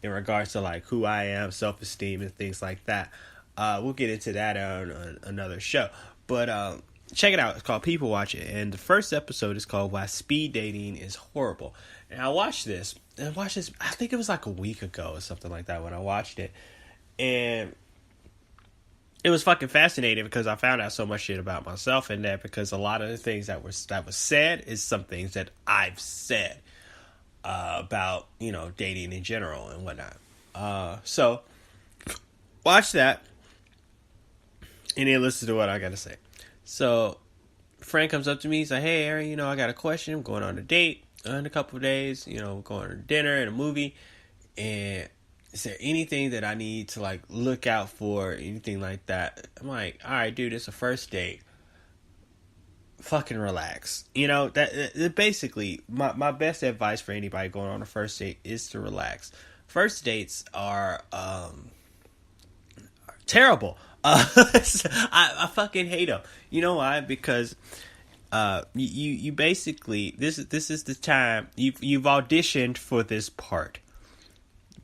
in regards to like who I am, self-esteem, and things like that. We'll get into that on another show. But check it out. It's called People Watch It, and the first episode is called "Why Speed Dating Is Horrible." And I watched this. I think it was like a week ago or something like that when I watched it, and it was fucking fascinating because I found out so much shit about myself in that, because a lot of the things that was said is some things that I've said about, dating in general and whatnot. So watch that and then listen to what I gotta say. So a friend comes up to me, he's like, "Hey Aaron, I got a question. I'm going on a date in a couple of days, going to dinner and a movie, and is there anything that I need to like look out for, anything like that?" I'm like, "All right, dude, it's a first date. Fucking relax." That basically my best advice for anybody going on a first date is to relax. First dates are terrible. I fucking hate them. You know why? Because you basically, this is the time you've auditioned for this part.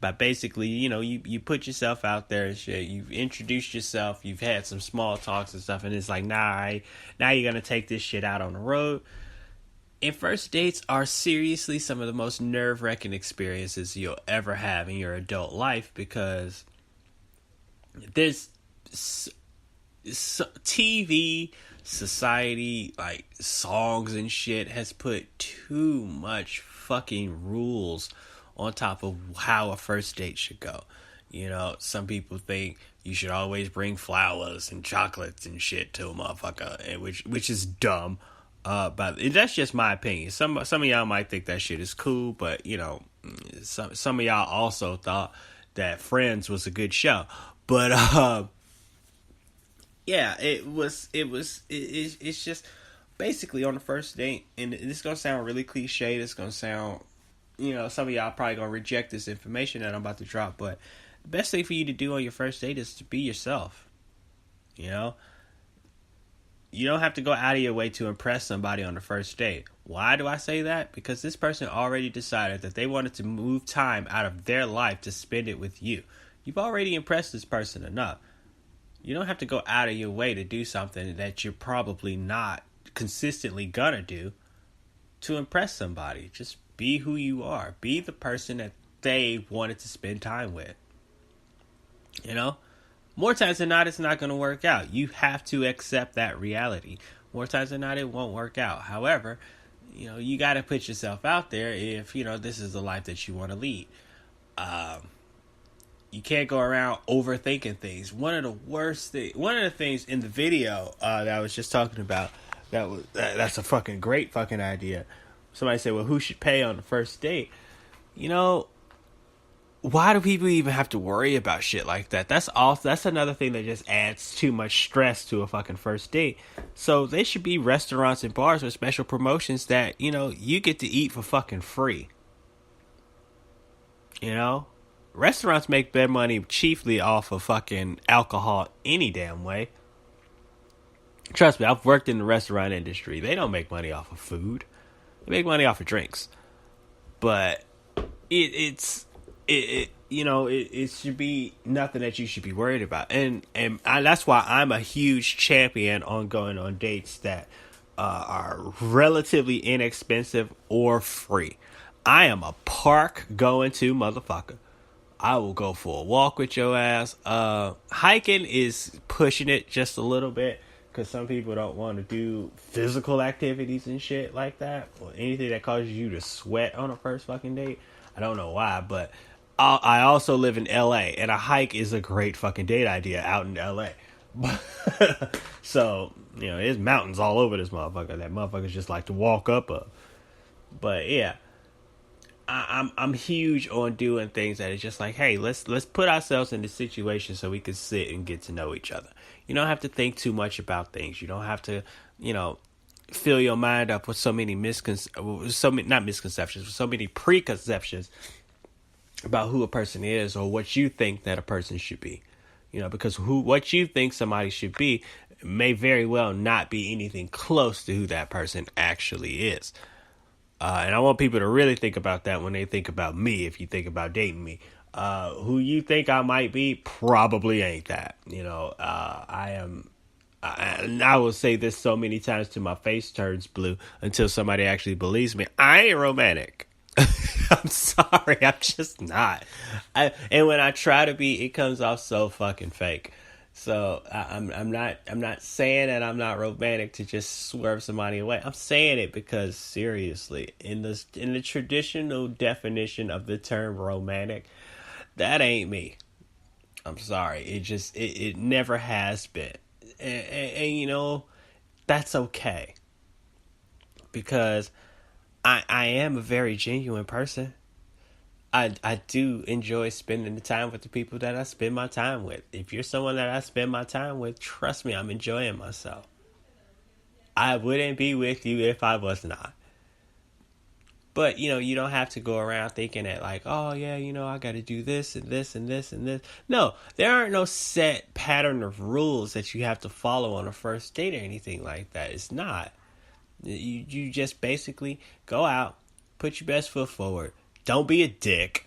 But basically, you put yourself out there and shit. You've introduced yourself. You've had some small talks and stuff. And it's like, now you're going to take this shit out on the road. And first dates are seriously some of the most nerve-wracking experiences you'll ever have in your adult life. Because there's TV, society, like songs and shit has put too much fucking rules on top of how a first date should go. Some people think you should always bring flowers and chocolates and shit to a motherfucker, and which is dumb. But that's just my opinion. Some of y'all might think that shit is cool, but some of y'all also thought that Friends was a good show. But yeah, it's just basically on the first date, and this is gonna sound really cliche. This is gonna sound, some of y'all probably gonna reject this information that I'm about to drop, but the best thing for you to do on your first date is to be yourself. You don't have to go out of your way to impress somebody on the first date. Why do I say that? Because this person already decided that they wanted to move time out of their life to spend it with you. You've already impressed this person enough. You don't have to go out of your way to do something that you're probably not consistently gonna do to impress somebody. Just be who you are. Be the person that they wanted to spend time with. More times than not, it's not going to work out. You have to accept that reality. More times than not, it won't work out. However, you got to put yourself out there if, this is the life that you want to lead. You can't go around overthinking things. One of the things in the video that I was just talking about, that's a fucking great fucking idea. Somebody said, well, who should pay on the first date? Why do people even have to worry about shit like that? That's another thing that just adds too much stress to a fucking first date. So there should be restaurants and bars with special promotions that, you get to eat for fucking free. Restaurants make their money chiefly off of fucking alcohol any damn way. Trust me, I've worked in the restaurant industry. They don't make money off of food. They make money off of drinks. But it should be nothing that you should be worried about. And that's why I'm a huge champion on going on dates that are relatively inexpensive or free. I am a park going to motherfucker. I will go for a walk with your ass. Hiking is pushing it just a little bit, because some people don't want to do physical activities and shit like that, or anything that causes you to sweat on a first fucking date. I don't know why, but I also live in LA, and a hike is a great fucking date idea out in LA. So, there's mountains all over this motherfucker that motherfuckers just like to walk up of. But yeah, I'm huge on doing things that is just like, hey, let's put ourselves in this situation so we can sit and get to know each other. You don't have to think too much about things. You don't have to, fill your mind up with so many so many preconceptions about who a person is or what you think that a person should be. Because what you think somebody should be may very well not be anything close to who that person actually is. And I want people to really think about that when they think about me, if you think about dating me. Who you think I might be probably ain't that. You know, I am. And I will say this so many times till my face turns blue until somebody actually believes me. I ain't romantic. I'm sorry, I'm just not. And when I try to be, it comes off so fucking fake. So I'm not saying that I'm not romantic to just swerve somebody away. I'm saying it because seriously, in the traditional definition of the term romantic, that ain't me. I'm sorry. It never has been. And you know, that's okay. Because I am a very genuine person. I do enjoy spending the time with the people that I spend my time with. If you're someone that I spend my time with, trust me, I'm enjoying myself. I wouldn't be with you if I was not. But, you know, you don't have to go around thinking that, like, oh, yeah, you know, I got to do this and this and this and this. No, there aren't no set pattern of rules that you have to follow on a first date or anything like that. It's not. You just basically go out, put your best foot forward. Don't be a dick,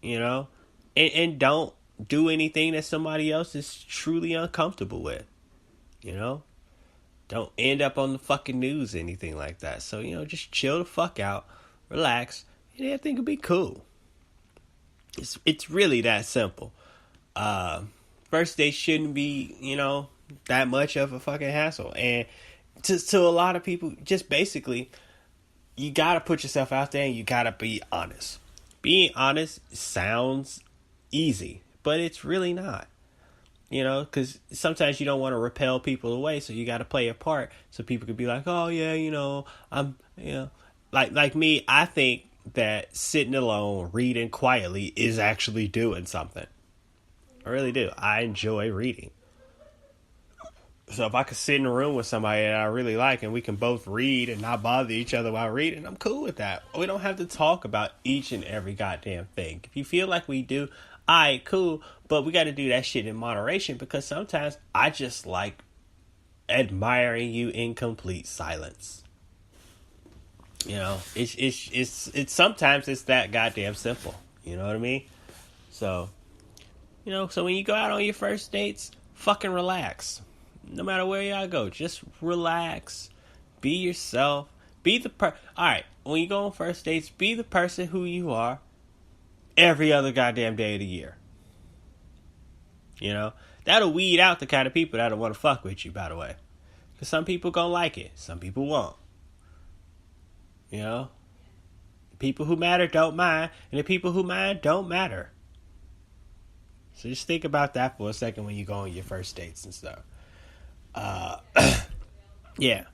you know, and don't do anything that somebody else is truly uncomfortable with, you know. Don't end up on the fucking news or anything like that. So, you know, just chill the fuck out, relax, and everything will be cool. It's really that simple. First date shouldn't be, you know, that much of a fucking hassle. And to a lot of people, just basically, you gotta put yourself out there and you gotta be honest. Being honest sounds easy, but it's really not. You know, because sometimes you don't want to repel people away, so you got to play a part so people could be like, oh, yeah, you know, you know, like me, I think that sitting alone, reading quietly is actually doing something. I really do. I enjoy reading. So if I could sit in a room with somebody that I really like and we can both read and not bother each other while reading, I'm cool with that. We don't have to talk about each and every goddamn thing. If you feel like we do, alright, cool, but we got to do that shit in moderation because sometimes I just like admiring you in complete silence. You know, it's sometimes it's that goddamn simple. You know what I mean? So, you know, so when you go out on your first dates, fucking relax. No matter where y'all go, just relax. Be yourself. Be the Alright, when you go on first dates, be the person who you are every other goddamn day of the year. You know? That'll weed out the kind of people that'll want to fuck with you, by the way. Because some people gonna like it. Some people won't. You know? The people who matter don't mind. And the people who mind don't matter. So just think about that for a second when you go on your first dates and stuff. Yeah.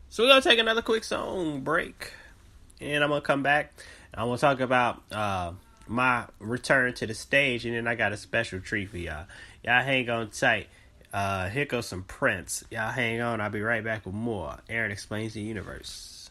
So we're gonna take another quick song break. And I'm gonna come back. I'm gonna talk about my return to the stage, and then I got a special treat for y'all. Y'all hang on tight. Here goes some Prince. Y'all hang on. I'll be right back with more Aaron Explains the Universe.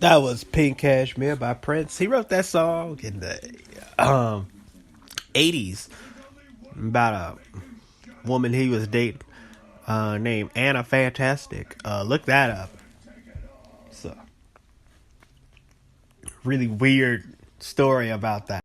That was Pink Cashmere by Prince. He wrote that song in the 80s about a woman he was dating named Anna Fantastic. Look that up. It's a really weird story about that.